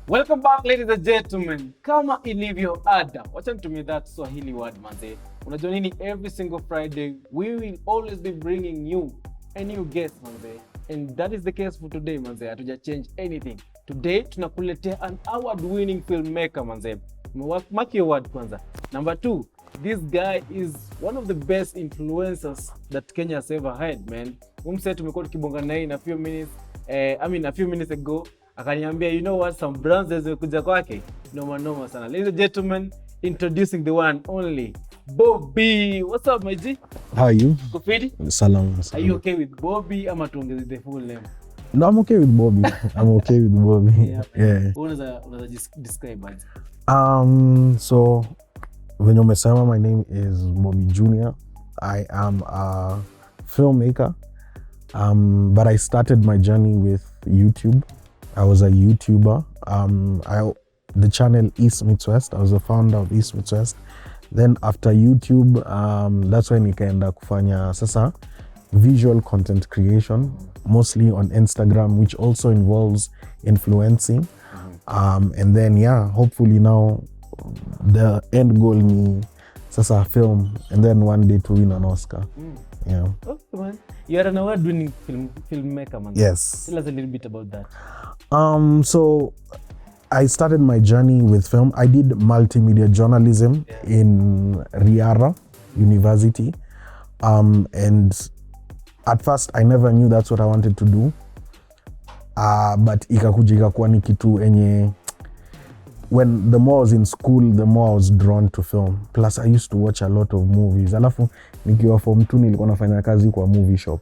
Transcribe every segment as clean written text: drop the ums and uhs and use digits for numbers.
Welcome back, ladies and gentlemen. Kama ilivyo ada, wacha nitumie that Swahili word manze. Unajua nini, every single Friday we will always be bringing you a new guest manze. And that is the case for today manze. Hatuja change anything. Today tunakuletea an award-winning filmmaker manze. Mark your word kwanza. Number 2, this guy is one of the best influencers that Kenya has ever had, man. Umse tumekuwa tukibonga naye in a few minutes ago. Akaniambia, you know what, some brands zimekuja kwake. Noma sana. Ladies and gentlemen, introducing the one only, Bobby. What's up, my G? How are you? Kufidi? Salam. Are you okay with Bobby ama tuongeze the full name? No, I'm okay with Bobby. I'm okay with Bobby. Yeah. Unaweza describe it? So when umesema, my name is Bobby Jr. I am a filmmaker. But I started my journey with YouTube. I was a YouTuber. The channel East Meets West. I was the founder of East Meets West. Then after YouTube, that's when nikaenda kufanya sasa visual content creation, mostly on Instagram, which also involves influencing. And then hopefully now the end goal ni sasa film, and then one day to win an Oscar. Yeah. Okay, man. You are an award-winning filmmaker, man. Yes. Tell us a little bit about that. So I started my journey with film. I did multimedia journalism in Riara University. And at first I never knew that's what I wanted to do. But ikakuwa ni kitu enye, when the more I was in school, the more I was drawn to film. Plus I used to watch a lot of movies. Alafu nikiwa form 2 nilikuwa nafanya kazi kwa movie shop.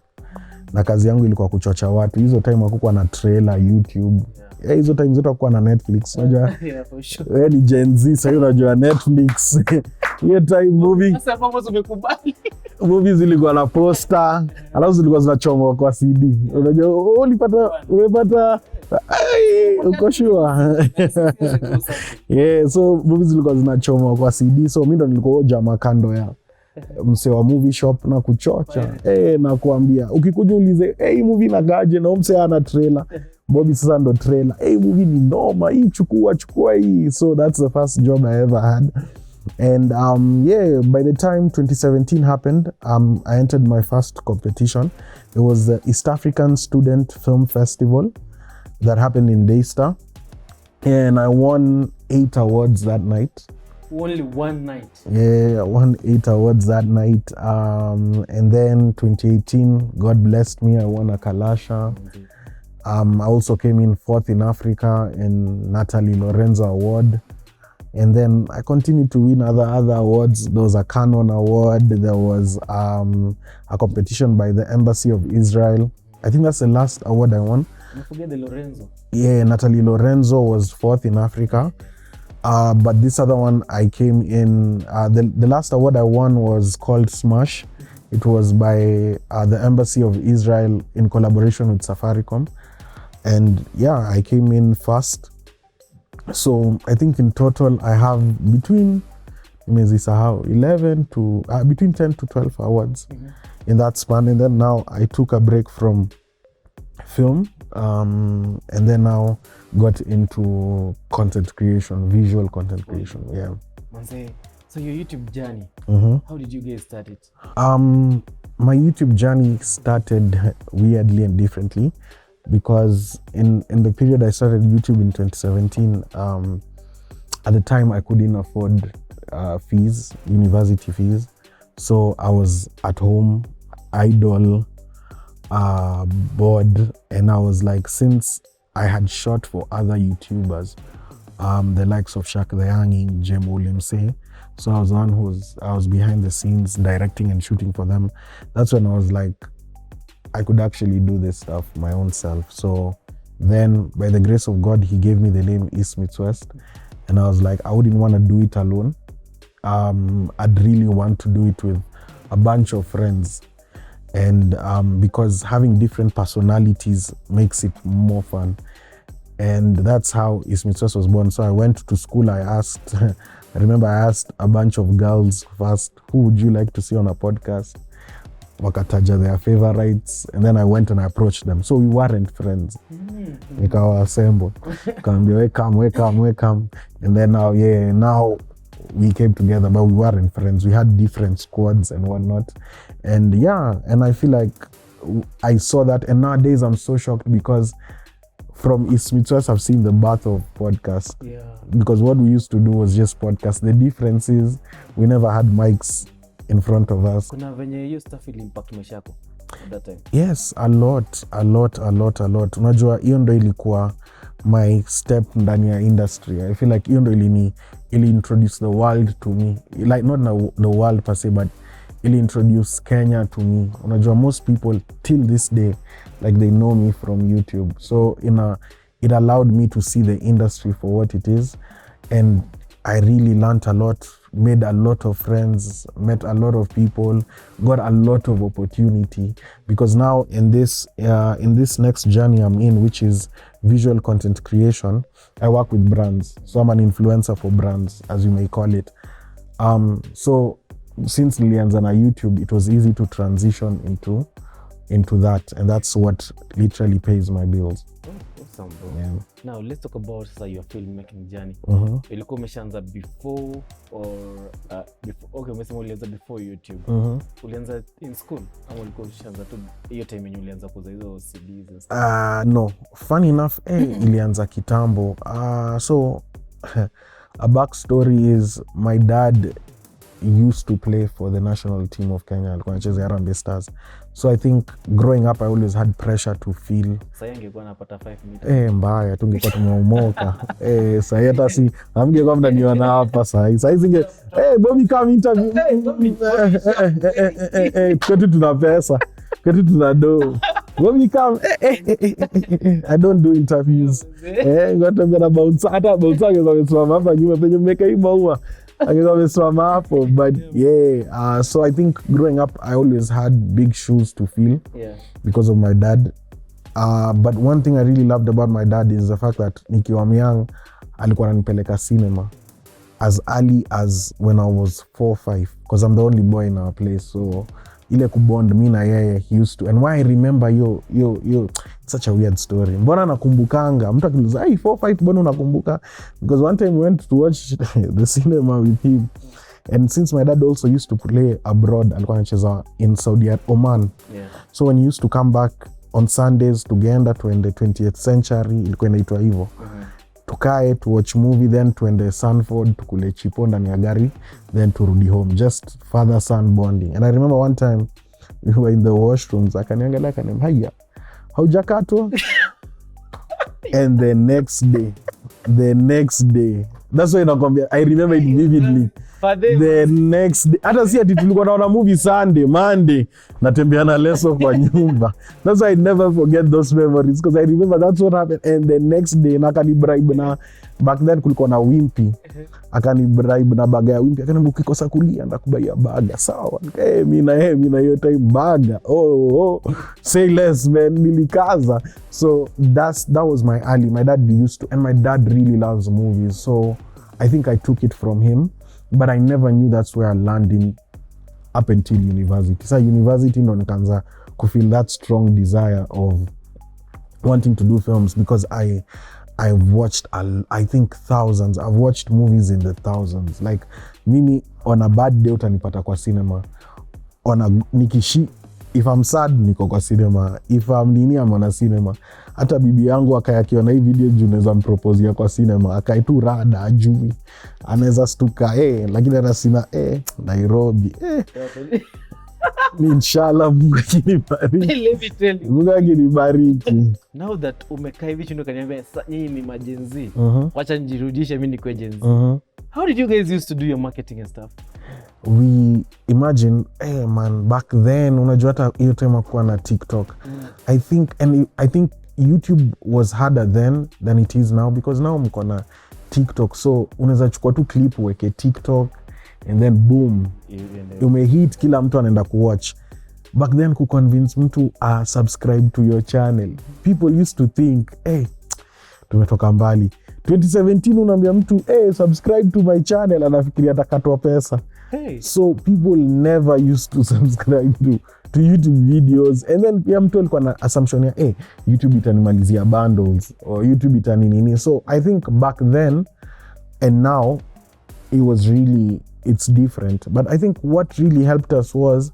Na kazi yangu ilikuwa kuchocha watu. Hizo time hakukuwa na trailer YouTube. Hizo time zote hakukuwa na Netflix. Unajua? For sure. Wewe ni Gen Z, sasa unajua Netflix. Hiyo time movie. Sasa mambo zimekubali. Movies zilikuwa na poster, alafu zilikuwa zinachomwa kwa CD. Unajua umepata uko sure. Yeah, so movies zilikuwa zinachomwa kwa CD. So mimi ndo nilikuwa jamaa kando ya mse wa movie shop na kuchocha. Na kuambia ukikuja ulize hii movie na gaje na mse ana trailer. Bobby sasa ndo trailer. Movie ni noma, hii chukua hii. So that's the first job I ever had. And by the time 2017 happened, I entered my first competition. It was the East African Student Film Festival that happened in Daystar. And I won 8 awards that night. Only one night? Yeah, I won 8 awards that night. And then 2018, God blessed me, I won a Kalasha. I also came in 4th in Africa in Natalie Lorenzo Award. And then I continued to win other awards. There was a Canon Award. There was a competition by the Embassy of Israel. I think that's the last award I won. You forget the Lorenzo. Yeah, Natalie Lorenzo was 4th in Africa. But this other one I came in, the last award I won was called Smash. It was by the Embassy of Israel in collaboration with Safaricom. And I came in first. So I think in total I have between 10 to 12 awards in that span. And then now I took a break from film, and then now got into content creation, visual content creation. Yeah. So your YouTube journey, how did you get started? My YouTube journey started weirdly and differently. Because in the period I started YouTube in 2017, at the time I couldn't afford fees, university fees. So I was at home, idle, bored, and I was like, since I had shot for other YouTubers, the likes of Shaq the Younging, Jem Williamse, so I was one I was behind the scenes directing and shooting for them. That's when I was like, I could actually do this stuff my own self. So then by the grace of God, he gave me the name East Meets West. And I was like, I wouldn't want to do it alone. I'd really want to do it with a bunch of friends. And because having different personalities makes it more fun. And that's how East Meets West was born. So I went to school, I asked a bunch of girls first, who would you like to see on a podcast? wakataja their favorites, and then I went and I approached them, so we weren't friends. Nikawa assemble, kaambia welcome, and then now we came together, but we weren't friends. We had different squads and whatnot, and I feel like I saw that, and nowadays I'm so shocked because from East Midwest I've seen the birth of podcast. Because what we used to do was just podcast. The difference is we never had mics in front of us. Kuna venye hiyo stuff ili impact maisha yako at that time? Yes, a lot. Unajua hiyo ndo ilikuwa my step ndani ya industry. I feel like hiyo ndo ili introduce the world to me. Like not the world per se, but ili introduce Kenya to me. Unajua most people till this day like they know me from YouTube. So it allowed me to see the industry for what it is, and I really learned a lot, made a lot of friends, met a lot of people, got a lot of opportunity, because now in this next journey I'm in, which is visual content creation, I work with brands. So I'm an influencer for brands, as you may call it. So since nilianza na YouTube, it was easy to transition into that, and that's what literally pays my bills. Awesome, bro. Yeah. Now let's talk about your filmmaking journey. Ilikuwa umeshaanza before or before? Okay, umesema ulianza before YouTube. Ulianza in school ama ulikuwa ushaanza tu hiyo time yenye ulianza kuuza hizo CDs and stuff? No, funny enough, ilianza kitambo. So a backstory is my dad used to play for the national team of Kenya. Alikuwa anacheza Harambee Stars. So I think growing up I always had pressure to feel. Sasa ingekuwa napata 5 meters. Mbaya tungekuwa tumeumoka. Sasa hata si amgekuwa mnaniona hapa sasa. Sasa zinge Bobby come interview. Kwetu tuna pesa. Kwetu tuna do. Bobby come. I don't do interviews. Ngoja mbona bounce hata bounce amesimama hapa nyuma penye mmeka hii maua. But so I think growing up I always had big shoes to fill because of my dad. But one thing I really loved about my dad is the fact that nikiwa young alikuwa ananipeleka cinema as early as when I was 4-5, because I'm the only boy in our place. So ile kubond mi na yeye, he used to, and why I remember yo such a weird story. Mbona nakumbukanga mtu akiniuliza 4-5 mbona unakumbuka? Because one time we went to watch the cinema with him, and since my dad also used to play abroad, alikuwa anacheza in Saudi Oman. So when he used to come back on Sundays tugeenda tuende 20th century, ilikuwa inaitwa hivyo. Tukae to watch movie, then tuende Sanford tukule chipo ndani ya gari, then turudi home, just father son bonding. And I remember one time we were in the washrooms, akaniangalia akaniambia haya haujakatwa. And the next day that's why nakwambia I remember it vividly. The next day, hata si ati tulikuwa naona movie Sunday, Monday natembea na leso kwa nyumba. That's why I never forget those memories, because I remember that's what happened. And the next day nakanibribe na, back then kulikuwa na Wimpy, akanibribe na baga ya Wimpy, akaniambia ukikosa kulia ndakubaia baga. Sawa, mimi na hiyo time baga. Say less man, nilikaza. So that was my early. My dad used to, and my dad really loves movies, so I think I took it from him. But I never knew that's where I landed up until university. So university ndo nikaanza kufeel that strong desire of wanting to do films, because I've watched I think thousands. I've watched movies in the thousands. Like mimi on a bad day utanipata kwa cinema. If I'm sad niko kwa cinema. If I'm I'm on a cinema. Hata bibi yangu akayakiona hii video juu naweza mproposia kwa cinema, akaitu rada ajui. Anaweza stuka lakini anasina Nairobi. Inshallah Mungu akinibariki. Let me tell you. Mungu akinibariki. Now that umekaa hivi chini ukaniambia nyinyi ni majenzi. Wacha nijirudishe mimi ni kwa jenzi. How did you guys used to do your marketing and stuff? We imagine, man, back then unajua hata hiyo time hakuwa na TikTok. I think YouTube was harder then than it is now, because now mko na TikTok, so unaweza chukua tu clip uweke TikTok and then boom, umehit, kila mtu anaenda kuwatch. Back then kuconvince mtu subscribe to your channel, people used to think tumetoka mbali. 2017 unaambia mtu subscribe to my channel, anafikiria atakatwa pesa. So people never used to subscribe to YouTube videos, and then pia mtu alikuwa na assumption ya YouTube itanimalizia bundles or YouTube itanini. So I think back then and now it's different, but I think what really helped us was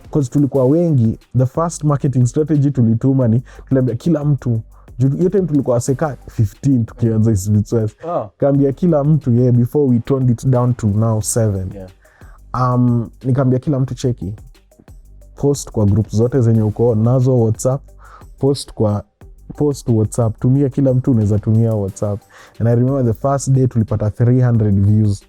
because tulikuwa wengi, the first marketing strategy tulituma ni tuliambia kila mtu, hiyo time tulikuwa waseka 15 tukianza Kiswahili. Kaambia kila mtu before we toned it down to now 7. Nikaambia kila mtu cheki, post kwa group zote zenye uko nazo WhatsApp, post WhatsApp, tumia, kila mtu unaweza tumia WhatsApp. And I remember the first day tulipata 300 views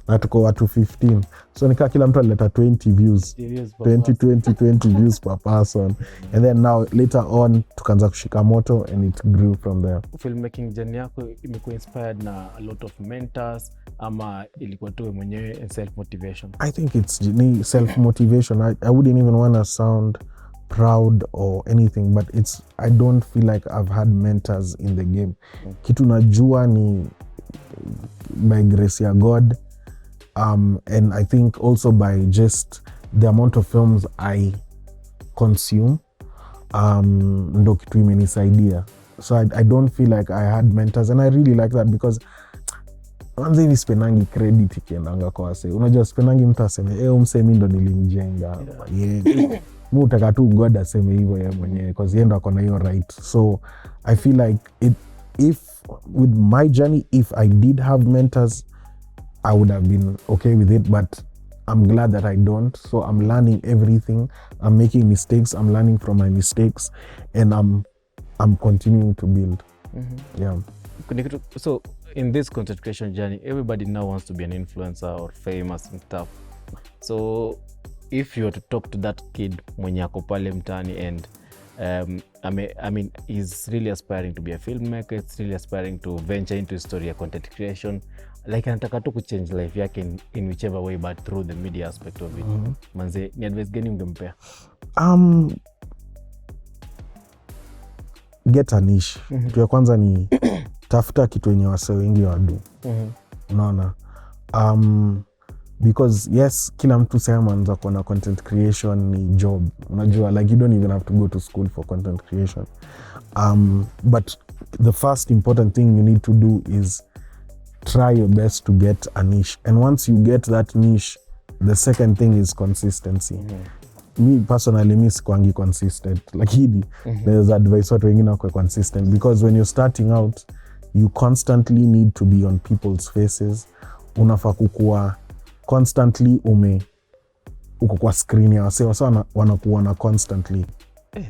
na tuko watu 15, so nikaa kila mtu alileta 20 views, 20 views per person. And then now later on tukaanza kushika moto and it grew from there. Filmmaking journey yako imekuwa inspired na a lot of mentors ama ilikuwa tu mwenyewe self motivation? I think it's self motivation. I wouldn't even want to sound proud or anything, but I don't feel like I've had mentors in the game. Kitu najua ni by grace ya God, and I think also by just the amount of films I consume, ndo kitu imenisaidia. So I don't feel like I had mentors, and I really like that because kwanza hivi spenangi credit ikiendanga kwa wase. Unajua spenangi mtu aseme umsemi ndo nilimjenga. Mu utaka tu God aseme hivyo yeye mwenyewe because yeye ndo akona hiyo right. So I feel like if with my journey, if I did have mentors, I would have been okay with it, but I'm glad that I don't. So I'm learning everything. I'm making mistakes. I'm learning from my mistakes, and I'm continuing to build. Yeah. So in this content creation journey, everybody now wants to be an influencer or famous and stuff. So if you were to talk to that kid mwenye ako pale mtaani and I mean he's really aspiring to be a filmmaker, it's really aspiring to venture into story ya content creation, like anataka tu kuchange life yake in whichever way but through the media aspect of it. Manze, ni advice gani ungempea? Get a niche. Kitu ya kwanza ni tafuta kitu yenye wase wengi wadu. Unaona? Because yes, kila mtu sema anza kuona content creation ni job. Unajua, like you don't even have to go to school for content creation. But the first important thing you need to do is try your best to get a niche. And once you get that niche, the second thing is consistency. Me personally, sikwangi consistent. Lakini there's advice watu wengine wako consistent, because when you're starting out, you constantly need to be on people's faces. Unafaa kukua constantly uko kwa screen ya wase wanakuona constantly.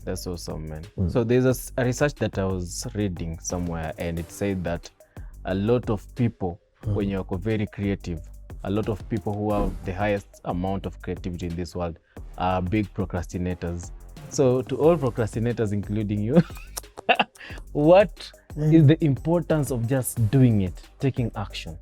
That's awesome, man. So there's a research that I was reading somewhere, and it said that a lot of people, when you're very creative, a lot of people who have the highest amount of creativity in this world are big procrastinators. So to all procrastinators, including you, what is the importance of just doing it, taking action?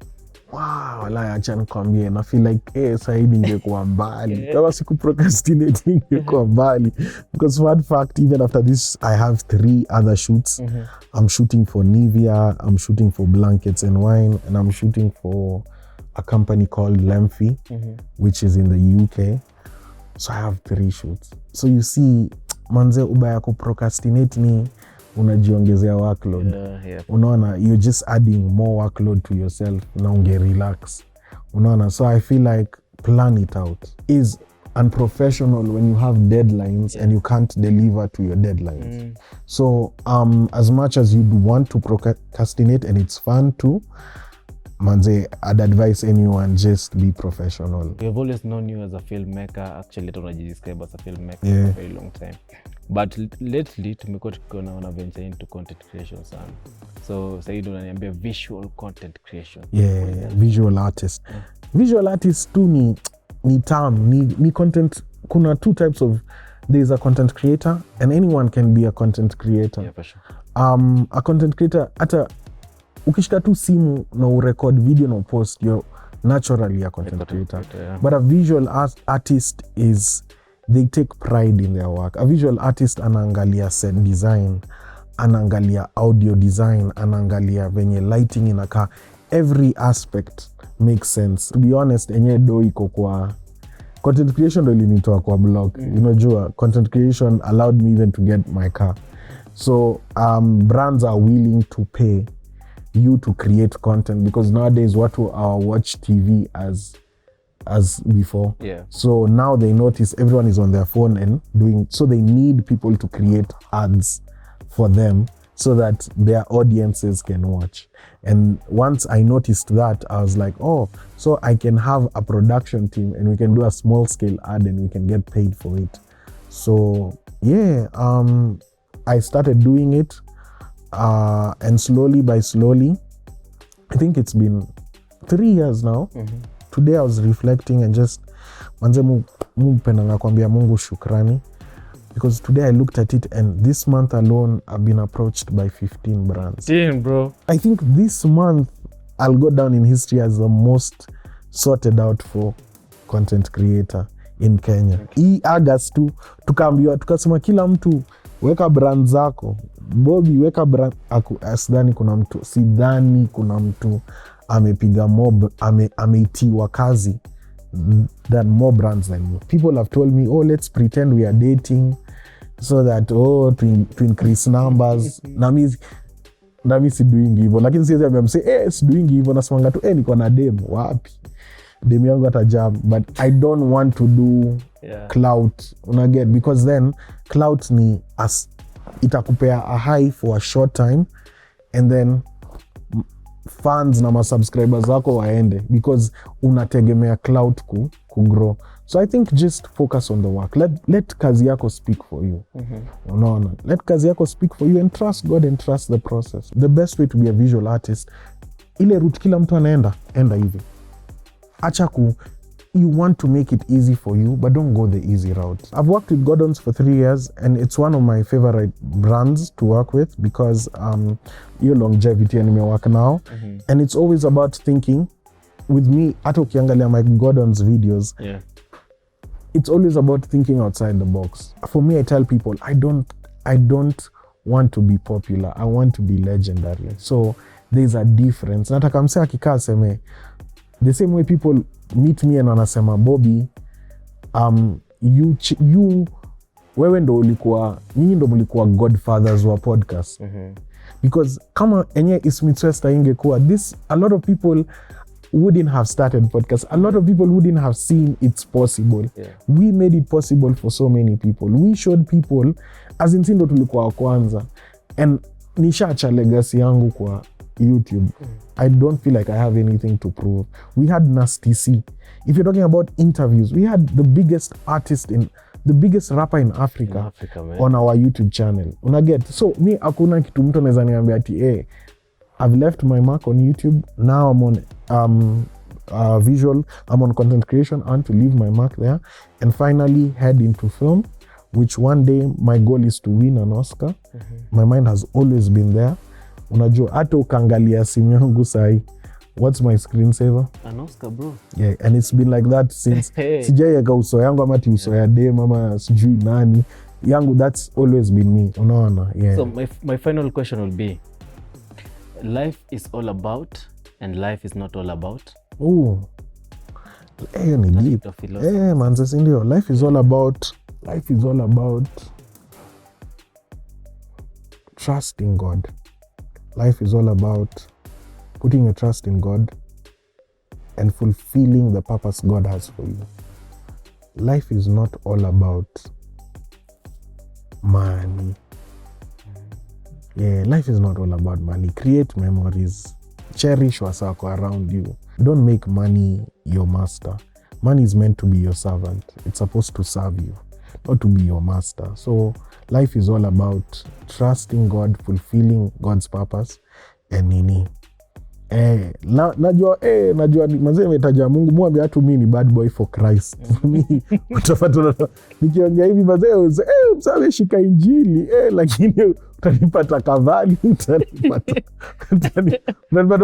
Wow, la acha nikwambie, na feel like saidi ingekuwa mbali. Kama siku procrastinating ingekuwa mbali. Because for fact, even after this, I have 3 other shoots. I'm shooting for Nivea, I'm shooting for Blankets and Wine, and I'm shooting for a company called Lemfi, which is in the UK. So I have 3 shoots. So you see, manze, ubaya kuprocrastinate ni unajiongezea workload. Unaona, you're just adding more workload to yourself na unge relax. Unaona, so I feel like plan it out. Is unprofessional when you have deadlines and you can't deliver to your deadlines. So as much as you'd want to procrastinate, and it's fun too, manze, I'd advise anyone just be professional. We have always known you as a filmmaker. Actually, describe as a filmmaker for a very long time. But lately, tumekuwa tukiona venture into content creation sana. So, Said unaniambia visual content creation. Yeah, visual artist. Visual artist tu ni term, ni content. Kuna 2 types of, there's a content creator, and anyone can be a content creator. Yeah, for sure. A content creator, hata ukishika tu simu na urecord video na post, you're naturally a content creator. Yeah. But a visual artist is, they take pride in their work. A visual artist anaangalia set design, anaangalia audio design, anaangalia venye lighting inakaa. Every aspect makes sense. To be honest, enye do iko kwa content creation ndo ilinitoa kwa blog. Unajua content creation allowed me even to get my car. So brands are willing to pay you to create content because nowadays watu watch TV as before. Yeah. So now they notice everyone is on their phone and doing, so they need people to create ads for them so that their audiences can watch. And once I noticed that, I was like, oh, so I can have a production team and we can do a small scale ad and we can get paid for it. So yeah, I started doing it and slowly by slowly, I think it's been 3 years now. Today I was reflecting and just manze Mungu pendanga kuambia Mungu shukrani, because today I looked at it and this month alone I've been approached by 15 brands. Damn, bro. I think this month I'll go down in history as the most sorted out for content creator in Kenya. Hii August tu tukaambiwa, tukasema kila mtu weka brand zako. Bobby weka brand. Sidhani kuna mtu amepiga mob, ameitiwa kazi than more brands than you. People have told me, oh, let's pretend we are dating so that, to increase numbers. Na mi si doing hivyo. Lakini siwezi ambia mse, si doing hivyo. Nasimanga tu, niko na demo. Wapi? Demo yangu hata jam. But I don't want to do clout. Unaget? Because then clout ni itakupea a high for a short time and then fans na masubscribers wako waende because unategemea cloud kugrow. So I think just focus on the work. Let kazi yako speak for you. Unaona? Let kazi yako speak for you and trust God and trust the process. The best way to be a visual artist, ile route kila mtu anaenda hivi. Acha you want to make it easy for you, but don't go the easy route. I've worked with Gordon's for 3 years and it's one of my favorite brands to work with because your longevity and me work now. And it's always about thinking with me, hata ukiangalia my Gordon's videos, it's always about thinking outside the box. For me, I tell people, I don't want to be popular. I want to be legendary. So there's a difference. Nataka mse akikaa seme, the same way people meet me and wanasema Bobby, wewe ndo nyinyi ndo mlikuwa godfathers wa podcast. Because kama enye Ismithwesta ingekuwa, a lot of people wouldn't have started podcast. A lot of people wouldn't have seen it's possible. We made it possible for so many people. We showed people, as in sindo tulikuwa kwanza. And nishaacha legacy yangu kwa YouTube. I don't feel like I have anything to prove. We had Nasty C. If you're talking about interviews, we had the biggest rapper in Africa on our YouTube channel. Unaget? So me hakuna kitu mtu anaweza niambia ati I've left my mark on YouTube. Now I'm on visual. I'm on content creation. I want to leave my mark there and finally head into film, which one day my goal is to win an Oscar. My mind has always been there. Unajua hata ukaangalia simu yangu sahi, what's my screensaver? An Oscar, bro. Yeah, and it's been like that since sijaiweka uso yangu ama uso ya dem ama sijui nani yangu, that's always been me. Unaona? Yeah. So my final question will be, life is all about and life is not all about. Ni deep. Manze si ndio, life is all about trusting God. Life is all about putting your trust in God and fulfilling the purpose God has for you. Life is not all about money. Yeah, life is not all about money. Create memories. Cherish what's around you. Don't make money your master. Money is meant to be your servant. It's supposed to serve you, not to be your master. So life is all about trusting God, fulfilling God's purpose and nini. Najua mazee metaja Mungu, mwambie hatu mimi ni bad boy for Christ. Utafata nikiongea hivi mazee msawe shika injili lakini utanipata kavali, utanipata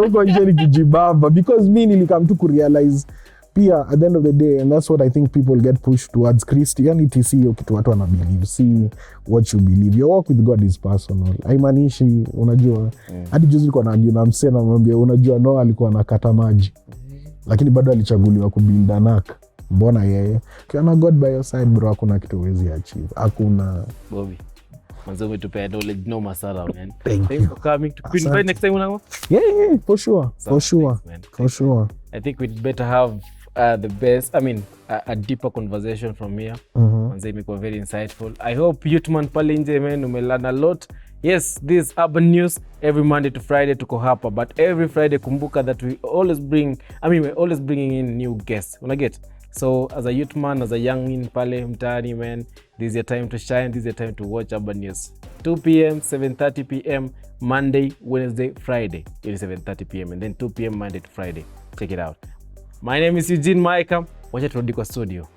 huko nje nikijibamba because mimi nilikam tu kurealize pia at the end of the day, and that's what I think people get pushed towards. Christianity sio kitu watu wana believe, see what you believe. Your walk with God is personal. Haimanishi unajua hadi juzi nilikuwa na msena mwambie unajua Noah alikuwa anakata maji lakini bado alichaguliwa kubuild an ark. mbona yeye? Ukiona God by your side bro, hakuna kitu huwezi achieve. Hakuna. Bobby, manze umetupea knowledge noma sana man. Thank you for coming to invite next time unango. Yeah, for sure. For sure. I think we'd better have the best, I mean a deeper conversation from here. Manze imekuwa very insightful. I hope youth man pale nje man umelearn a lot. Yes, this urban news every Monday to Friday tuko hapa, but every Friday kumbuka that we're always bringing in new guests. Una get? So as a youth man, as a young in pale mtaani man, this is your time to shine, this is your time to watch urban news. 2 p.m, 7:30 p.m, Monday, Wednesday, Friday. It is 7:30 p.m, and then 2 p.m, Monday to Friday. Check it out. My name is Eugine Micah. Wacha turudi kwa studio.